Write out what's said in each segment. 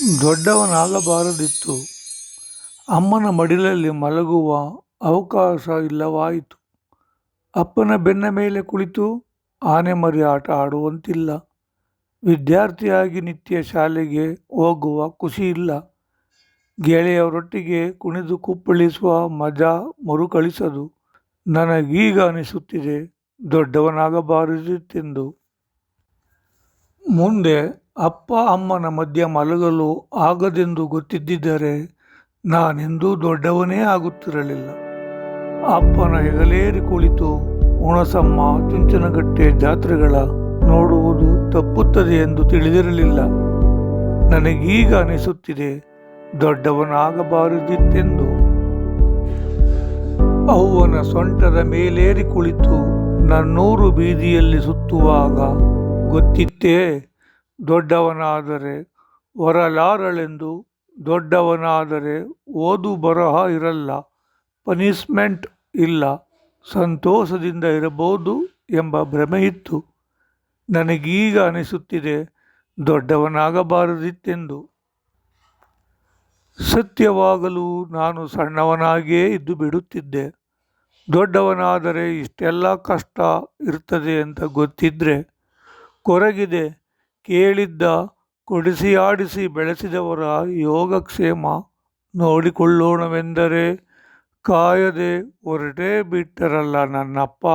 ದೊಡ್ಡವನಾಗಬಾರದಿತ್ತು. ಅಮ್ಮನ ಮಡಿಲಲ್ಲಿ ಮಲಗುವ ಅವಕಾಶ ಇಲ್ಲವಾಯಿತು. ಅಪ್ಪನ ಬೆನ್ನ ಮೇಲೆ ಕುಳಿತು ಆನೆಮರಿ ಆಟ ಆಡುವಂತಿಲ್ಲ. ವಿದ್ಯಾರ್ಥಿಯಾಗಿ ನಿತ್ಯ ಶಾಲೆಗೆ ಹೋಗುವ ಖುಷಿಯಿಲ್ಲ. ಗೆಳೆಯರೊಟ್ಟಿಗೆ ಕುಣಿದು ಕುಪ್ಪಳಿಸುವ ಮಜಾ ಮರುಕಳಿಸದು. ನನಗೀಗ ಅನಿಸುತ್ತಿದೆ ದೊಡ್ಡವನಾಗಬಾರದಿತ್ತೆಂದು. ಮುಂದೆ ಅಪ್ಪ ಅಮ್ಮನ ಮಧ್ಯ ಮಲಗಲು ಆಗದೆಂದು ಗೊತ್ತಿದ್ದರೆ ನಾನೆಂದೂ ದೊಡ್ಡವನೇ ಆಗುತ್ತಿರಲಿಲ್ಲ. ಅಪ್ಪನ ಹೆಗಲೇರಿ ಕುಳಿತು ಹುಣಸಮ್ಮ ಚುಂಚನಕಟ್ಟೆ ಜಾತ್ರೆಗಳ ನೋಡುವುದು ತಪ್ಪುತ್ತದೆ ಎಂದು ತಿಳಿದಿರಲಿಲ್ಲ. ನನಗೀಗ ಅನಿಸುತ್ತಿದೆ ದೊಡ್ಡವನಾಗಬಾರದಿತ್ತೆಂದು. ಅವ್ವನ ಸೊಂಟದ ಮೇಲೇರಿ ಕುಳಿತು ನನ್ನೂರು ಬೀದಿಯಲ್ಲಿ ಸುತ್ತುವಾಗ ಗೊತ್ತಿತ್ತೇ ದೊಡ್ಡವನಾದರೆ ಹೊರಲಾರಳೆಂದು. ದೊಡ್ಡವನಾದರೆ ಓದು ಬರಹ ಇರಲ್ಲ, ಪನಿಷ್ಮೆಂಟ್ ಇಲ್ಲ, ಸಂತೋಷದಿಂದ ಇರಬಹುದು ಎಂಬ ಭ್ರಮೆಯಿತ್ತು. ನನಗೀಗ ಅನಿಸುತ್ತಿದೆ ದೊಡ್ಡವನಾಗಬಾರದಿತ್ತೆಂದು. ಸತ್ಯವಾಗಲೂ ನಾನು ಸಣ್ಣವನಾಗಿಯೇ ಇದ್ದು ಬಿಡುತ್ತಿದ್ದೆ. ದೊಡ್ಡವನಾದರೆ ಇಷ್ಟೆಲ್ಲ ಕಷ್ಟ ಇರ್ತದೆ ಅಂತ ಗೊತ್ತಿದ್ರೆ. ಕೊರಗಿದೆ ಕೇಳಿದ್ದ ಕೊಡಿಸಿಯಾಡಿಸಿ ಬೆಳೆಸಿದವರ ಯೋಗಕ್ಷೇಮ ನೋಡಿಕೊಳ್ಳೋಣವೆಂದರೆ ಕಾಯದೆ ಹೊರಟೇ ಬಿಟ್ಟರಲ್ಲ ನನ್ನಪ್ಪ.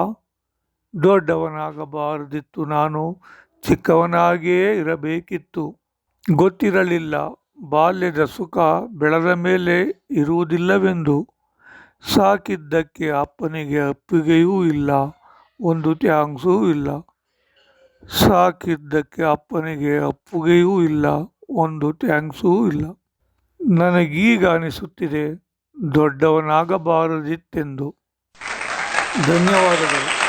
ದೊಡ್ಡವನಾಗಬಾರದಿತ್ತು, ನಾನು ಚಿಕ್ಕವನಾಗಿಯೇ ಇರಬೇಕಿತ್ತು. ಗೊತ್ತಿರಲಿಲ್ಲ ಬಾಲ್ಯದ ಸುಖ ಬೆಳೆದ ಮೇಲೆ ಇರುವುದಿಲ್ಲವೆಂದು. ಸಾಕಿದ್ದಕ್ಕೆ ಅಪ್ಪನಿಗೆ ಒಪ್ಪಿಗೆಯೂ ಇಲ್ಲ, ಒಂದು ಥ್ಯಾಂಕ್ಸೂ ಇಲ್ಲ. ಸಾಕಿದ್ದಕ್ಕೆ ಅಪ್ಪನಿಗೆ ಒಪ್ಪಿಗೆಯೂ ಇಲ್ಲ, ಒಂದು ಥ್ಯಾಂಕ್ಸೂ ಇಲ್ಲ. ನನಗೀಗ ಅನಿಸುತ್ತಿದೆ ದೊಡ್ಡವನಾಗಬಾರದಿತ್ತೆಂದು. ಧನ್ಯವಾದಗಳು.